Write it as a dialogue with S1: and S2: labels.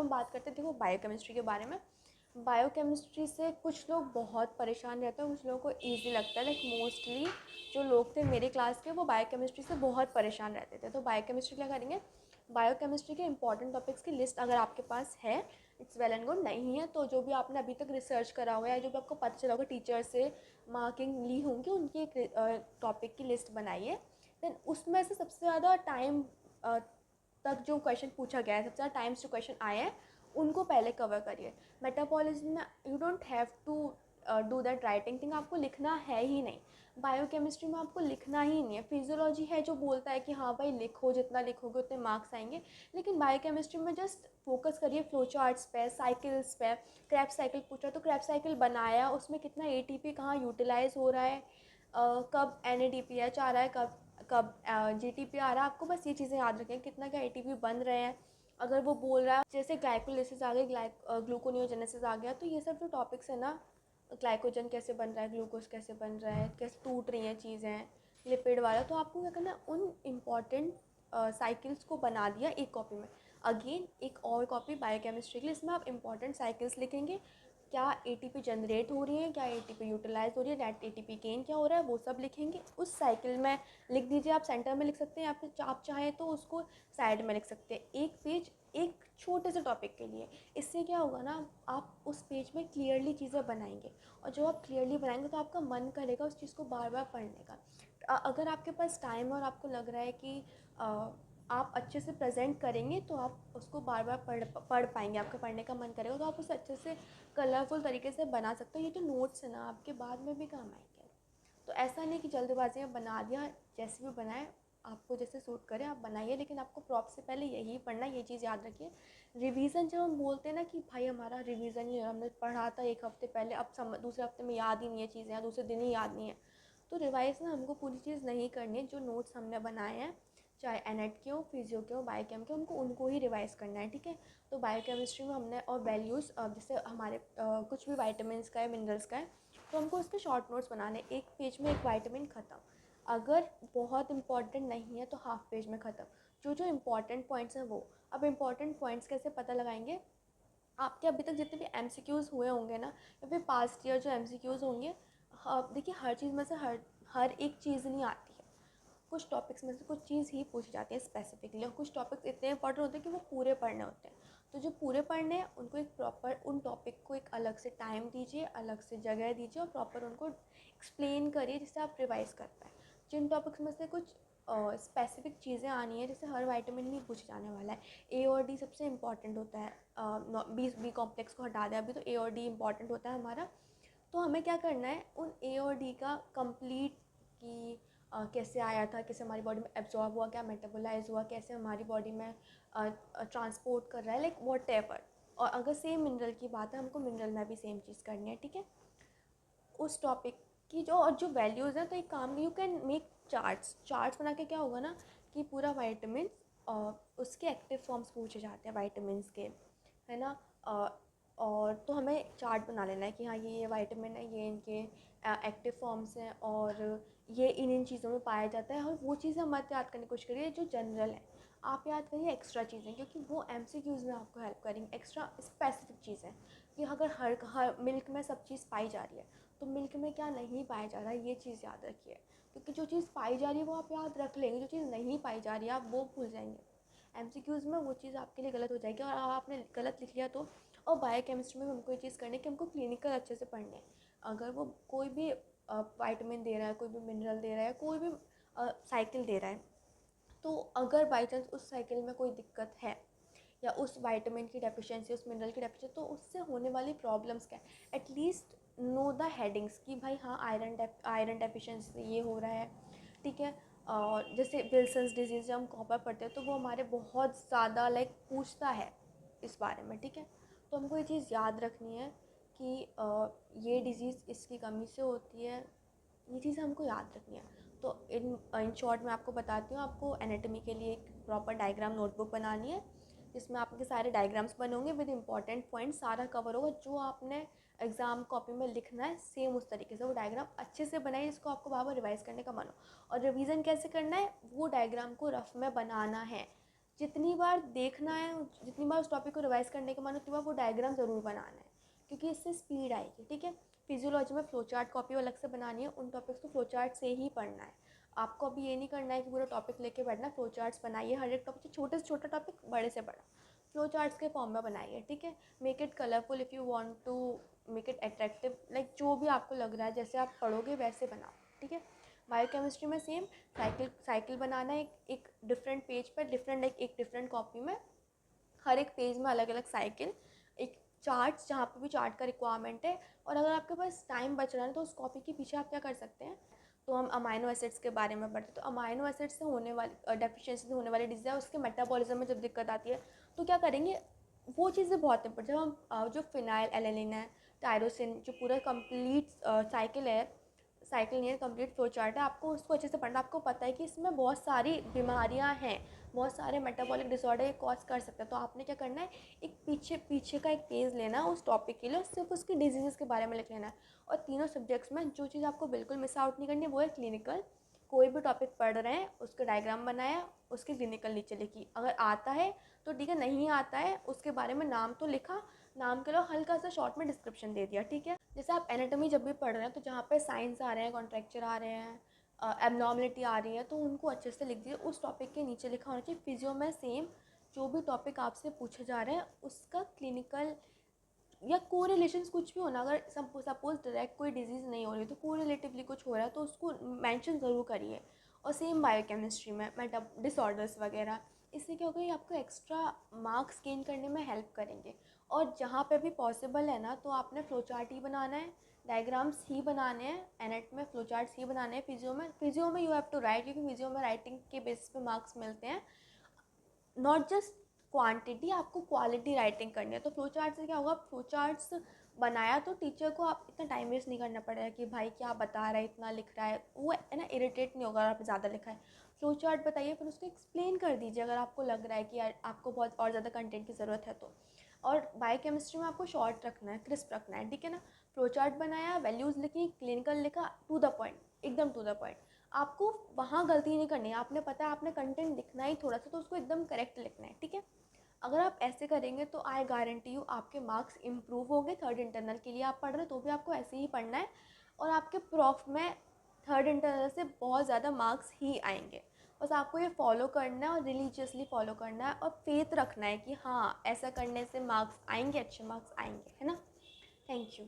S1: हम बात करते हैं देखो बायोकेमिस्ट्री के बारे में। बायोकेमिस्ट्री से कुछ लोग बहुत परेशान रहते हैं, कुछ लोगों को ईजी लगता है। लाइक मोस्टली जो लोग थे मेरे क्लास के वो बायोकेमिस्ट्री से बहुत परेशान रहते थे। तो बायोकेमिस्ट्री क्या करेंगे, बायोकेमिस्ट्री के इंपॉर्टेंट टॉपिक्स की लिस्ट अगर आपके पास है इट्स वेल एंड गुड, नहीं है तो जो भी आपने अभी तक रिसर्च करा हुआ है या जो भी आपको पता चला होगा टीचर से मार्किंग ली होंगी उनकी एक टॉपिक की लिस्ट बनाइए। देन उसमें से सबसे ज़्यादा टाइम तक जो क्वेश्चन पूछा गया है, सबसे ज़्यादा टाइम्स जो क्वेश्चन आए हैं उनको पहले कवर करिए। मेटाबॉलिज्म में you don't have to do that writing thing, आपको लिखना है ही नहीं। बायोकेमिस्ट्री में आपको लिखना ही नहीं है। फिजियोलॉजी है जो बोलता है कि हाँ भाई लिखो, जितना लिखोगे उतने मार्क्स आएंगे। लेकिन बायोकेमिस्ट्री में जस्ट फोकस करिए फ्लो चार्ट्स पे, साइकिल्स पे। क्रैब्स साइकिल पूछा तो क्रैब्स साइकिल बनाया, उसमें कितना एटीपी कहाँ यूटिलाइज हो रहा है, कब एनएडीपीएच आ रहा है, कब कब जीटीपी आ रहा है। आपको बस ये चीज़ें याद रखें, कितना क्या एटीपी बन रहे हैं। अगर वो बोल रहा है जैसे ग्लाइकोलिसिस आ गई, ग्लूकोनियोजेनेसिस आ गया, तो ये सब जो टॉपिक्स है ना, ग्लाइकोजन कैसे बन रहा है, ग्लूकोज कैसे बन रहा है, कैसे टूट रही हैं चीज़ें, लिपिड वाला, तो आपको क्या करना है उन इम्पॉर्टेंट साइकिल्स को बना दिया एक कॉपी में। अगेन एक और कॉपी बायोकेमिस्ट्री के लिए, इसमें आप इंपॉर्टेंट साइकिल्स लिखेंगे, क्या एटीपी जनरेट हो रही है, क्या एटीपी यूटिलाइज हो रही है, नेट एटीपी गेन क्या हो रहा है, वो सब लिखेंगे उस साइकिल में। लिख दीजिए, आप सेंटर में लिख सकते हैं या फिर आप चाहें तो उसको साइड में लिख सकते हैं, एक पेज एक छोटे से टॉपिक के लिए। इससे क्या होगा ना, आप उस पेज में क्लियरली चीज़ें बनाएंगे, और जब आप क्लियरली बनाएंगे तो आपका मन करेगा उस चीज़ को बार बार पढ़ने का। अगर आपके पास टाइम है और आपको लग रहा है कि आप अच्छे से प्रेजेंट करेंगे तो आप उसको बार बार पढ़ पाएंगे, आपका पढ़ने का मन करेगा तो आप उसे अच्छे से कलरफुल तरीके से बना सकते हो। ये जो नोट्स है ना आपके बाद में भी काम आएंगे। तो ऐसा नहीं कि जल्दबाजी में बना दिया, जैसे भी बनाए आपको जैसे सूट करे आप बनाइए, लेकिन आपको प्रॉप से पहले यही पढ़ना, ये चीज़ याद रखिए। रिवीजन जब हम बोलते हैं ना कि भाई हमारा रिवीजन ही हमने पढ़ा था एक हफ्ते पहले, अब दूसरे हफ्ते में याद ही नहीं है चीज़ें, या दूसरे दिन ही याद नहीं है, तो रिवाइज ना हमको पूरी चीज़ नहीं करनी है। जो नोट्स हमने बनाए हैं चाहे एनेट के हो, फिजियो के हो, बायोकेम के, हमको उनको ही रिवाइज करना है, ठीक है। तो बायोकेमिस्ट्री में हमने और वैल्यूज़ जैसे हमारे कुछ भी वाइटामिन का है, मिनरल्स का है, तो हमको उसके शॉर्ट नोट्स बनाने, एक पेज में एक वाइटामिन ख़त्म। अगर बहुत इंपॉर्टेंट नहीं है तो हाफ पेज में ख़त्म। जो जो इंपॉर्टेंट पॉइंट्स हैं वो। अब इंपॉर्टेंट पॉइंट्स कैसे पता लगाएंगे, आपके अभी तक जितने भी एमसीक्यूज़ हुए होंगे ना, या फिर पास्ट ईयर जो एमसीक्यूज़ होंगे, देखिए हर चीज़ में से हर हर एक चीज़ नहीं आती है। कुछ टॉपिक्स में से कुछ चीज़ ही पूछी जाती है स्पेसिफिकली, और कुछ टॉपिक्स इतने इंपॉर्टेंट होते हैं कि वो पूरे पढ़ने होते हैं। तो जो पूरे पढ़ने हैं उनको एक प्रॉपर, उन टॉपिक को एक अलग से टाइम दीजिए, अलग से जगह दीजिए, और प्रॉपर उनको एक्सप्लेन करिए जिससे आप रिवाइज कर पाएँ। जिन टॉपिक्स में से कुछ स्पेसिफिक चीज़ें आनी है, जैसे हर वाइटामिन नहीं पूछे जाने वाला है, ए और डी सबसे इंपॉर्टेंट होता है। बी कॉम्प्लेक्स को हटा दें अभी, तो ए और डी इंपॉर्टेंट होता है हमारा। तो हमें क्या करना है, उन ए और डी का कंप्लीट कि कैसे आया था, कैसे हमारी बॉडी में एब्जॉर्ब हुआ, क्या मेटाबोलाइज हुआ, कैसे हमारी बॉडी में ट्रांसपोर्ट कर रहा है, लाइक वॉट एवर। और अगर सेम मिनरल की बात है, हमको मिनरल में भी सेम चीज़ करनी है, ठीक है। उस टॉपिक की जो और जो वैल्यूज़ हैं, तो एक काम यू कैन मेक चार्ट्स बना के क्या होगा ना कि पूरा वाइटामिन उसके एक्टिव फॉर्म्स पूछे जाते हैं वाइटामिन के, है ना। और तो हमें चार्ट बना लेना है कि हाँ ये वाइटामिन है, ये इनके एक्टिव फॉर्म्स हैं, और ये इन चीज़ों में पाया जाता है। और वो चीज़ें मत याद करने की कोशिश करिए जो जनरल है, आप याद करिए एक्स्ट्रा चीज़ें, क्योंकि वो एमसीक्यूज़ में आपको हेल्प करेंगे। एक्स्ट्रा स्पेसिफिक चीज़ें कि अगर हर मिल्क में सब चीज़ पाई जा रही है तो मिल्क में क्या नहीं पाया जा रहा है, ये चीज़ याद रखिए। क्योंकि जो चीज़ पाई जा रही है वो आप याद रख लेंगे, जो चीज़ नहीं पाई जा रही है आप वो भूल जाएंगे। एमसीक्यूज़ में वो चीज़ आपके लिए गलत हो जाएगी, और आपने गलत लिख लिया तो। और बायोकेमिस्ट्री में हमको ये चीज़ करनी है कि हमको क्लिनिकल अच्छे से पढ़ने हैं। अगर वो कोई भी वाइटामिन दे रहा है, कोई भी मिनरल दे रहा है, कोई भी साइकिल दे रहा है, तो अगर बाई चांस उस साइकिल में कोई दिक्कत है, या उस विटामिन की डेफिशिएंसी, उस मिनरल की डेफिशिएंसी, तो उससे होने वाली प्रॉब्लम्स क्या है, एटलीस्ट नो द हेडिंग्स कि भाई हाँ आयरन डेफिशिएंसी ये हो रहा है, ठीक है। और जैसे विल्सन्स डिजीज़ जब हम कॉपर पढ़ते हैं तो वो हमारे बहुत ज़्यादा लाइक पूछता है इस बारे में, ठीक है। तो हमको ये चीज़ याद रखनी है कि ये डिज़ीज़ इसकी कमी से होती है, ये चीज़ें हमको याद रखनी है। तो इन शॉर्ट मैं आपको बताती हूँ, आपको एनाटॉमी के लिए एक प्रॉपर डायग्राम नोटबुक बनानी है, जिसमें आपके सारे डायग्राम्स बने होंगे विद इंपॉर्टेंट पॉइंट, सारा कवर होगा जो आपने एग्ज़ाम कॉपी में लिखना है सेम उस तरीके से वो डायग्राम अच्छे से बनाइए जिसको आपको बार बार रिवाइज़ करने का मन हो। और रिवीजन कैसे करना है, वो डायग्राम को रफ में बनाना है, जितनी बार देखना है, जितनी बार उस टॉपिक को रिवाइज़ करने के बाद उतनी बार वो डायग्राम ज़रूर बनाना है, क्योंकि इससे स्पीड आएगी, ठीक है। फिजियोलॉजी में फ्लो चार्ट कॉपी अलग से बनानी है, उन टॉपिक्स को फ्लो चार्ट से ही पढ़ना है। आपको अभी ये नहीं करना है कि पूरा टॉपिक लेके बैठना, फ्लो चार्ट्स बनाइए, हर एक टॉपिक छोटे से छोटा टॉपिक, बड़े से बड़ा फ्लो चार्ट्स के फॉर्म में बनाइए, ठीक है। Make it colourful if you want to make it attractive, like जो भी आपको लग रहा है जैसे आप पढ़ोगे वैसे बनाओ, ठीक है। बायोकेमिस्ट्री में सेम साइकिल बनाना है, एक डिफरेंट पेज पर, डिफरेंट लाइक एक डिफरेंट कॉपी में, हर एक पेज में अलग अलग साइकिल, एक चार्ट्स जहाँ पे भी चार्ट का रिक्वायरमेंट है। और अगर आपके पास टाइम बच रहा है तो उस कॉपी के पीछे आप क्या कर सकते हैं, तो हम अमाइनो एसिड्स के बारे में पढ़ते हैं। तो अमाइनो एसिड्स से होने वाली डेफिशिएंसी से होने वाली डिजीज़ है, उसके मेटाबॉलिज्म में जब दिक्कत आती है तो क्या करेंगे, वो चीज़ें बहुत इंपॉर्टेंट। जब हम जो फिनाइल एलेनिन है, टायरोसिन, जो पूरा कंप्लीट साइकिल है, साइकिल नहीं है, कंप्लीट फ्लो चार्ट है, आपको उसको अच्छे से पढ़ना। आपको पता है कि इसमें बहुत सारी बीमारियां हैं, बहुत सारे मेटाबॉलिक डिसऑर्डर ये कॉज कर सकते हैं। तो आपने क्या करना है, एक पीछे पीछे का एक पेज लेना है उस टॉपिक के लिए, सिर्फ उसकी डिजीज़ के बारे में लिख लेना है। और तीनों सब्जेक्ट्स में जो चीज़ आपको बिल्कुल मिस आउट नहीं करनी है वो है क्लिनिकल। कोई भी टॉपिक पढ़ रहे हैं उसका डायग्राम बनाया, उसकी क्लिनिकल नीचे लिखी। अगर आता है तो ठीक है, नहीं आता है उसके बारे में नाम तो लिखा, नाम के अलावा हल्का सा शॉर्ट में डिस्क्रिप्शन दे दिया, ठीक है। जैसे आप एनाटॉमी जब भी पढ़ रहे हैं तो जहाँ पे साइंस आ रहे हैं, कॉन्ट्रैक्चर आ रहे हैं, एबनॉर्मलिटी आ रही है, तो उनको अच्छे से लिख दीजिए, उस टॉपिक के नीचे लिखा होना चाहिए। फिजियो में सेम, जो भी टॉपिक आपसे पूछे जा रहे हैं उसका क्लिनिकल या कोरिलेशंस कुछ भी होना, अगर सपोज डायरेक्ट कोई डिजीज़ नहीं हो रही तो कोरिलेटिवली कुछ हो रहा है तो उसको मेंशन ज़रूर करिए। और सेम बायोकेमिस्ट्री में मेटा डिसऑर्डर्स वगैरह, इससे क्या होगा, ये आपको एक्स्ट्रा मार्क्स गेन करने में हेल्प करेंगे। और जहाँ पे भी पॉसिबल है ना, तो आपने फ्लो चार्ट ही बनाना है, डायग्राम्स ही बनाने हैं, एनेट में फ्लो चार्ट्स ही बनाने हैं। फिजियो में यू हैव टू राइट, क्योंकि फिजियो में राइटिंग के बेसिस पे मार्क्स मिलते हैं, नॉट जस्ट क्वांटिटी, आपको क्वालिटी राइटिंग करनी है। तो फ्लो चार्ट से क्या होगा, फ्लो चार्ट्स बनाया तो टीचर को आप इतना टाइम वेस्ट नहीं करना पड़ेगा कि भाई क्या बता रहा है, इतना लिख रहा है, वो है ना, इरिटेट नहीं होगा अगर आप ज़्यादा लिखा है। फ्लो चार्ट बताइए, फिर उसको एक्सप्लेन कर दीजिए अगर आपको लग रहा है कि यार आपको बहुत और ज़्यादा कंटेंट की ज़रूरत है तो। और बायोकेमिस्ट्री में आपको शॉर्ट रखना है, क्रिस्प रखना है, ठीक है ना। फ्लो चार्ट बनाया, वैल्यूज़ लिखी, क्लिनिकल लिखा, टू द पॉइंट, एकदम टू द पॉइंट। आपको वहाँ गलती नहीं करनी है, आपने पता है आपने कंटेंट लिखना ही थोड़ा सा, तो उसको एकदम करेक्ट लिखना है, ठीक है। अगर आप ऐसे करेंगे तो आई गारंटी यू आपके मार्क्स इंप्रूव होंगे। थर्ड इंटरनल के लिए आप पढ़ रहे हो तो भी आपको ऐसे ही पढ़ना है, और आपके प्रॉफ में थर्ड इंटरनल से बहुत ज़्यादा मार्क्स ही आएंगे। बस आपको ये फॉलो करना है और रिलीजियसली फॉलो करना है और फेथ रखना है कि हाँ ऐसा करने से मार्क्स आएंगे, अच्छे मार्क्स आएंगे, है ना। Thank you.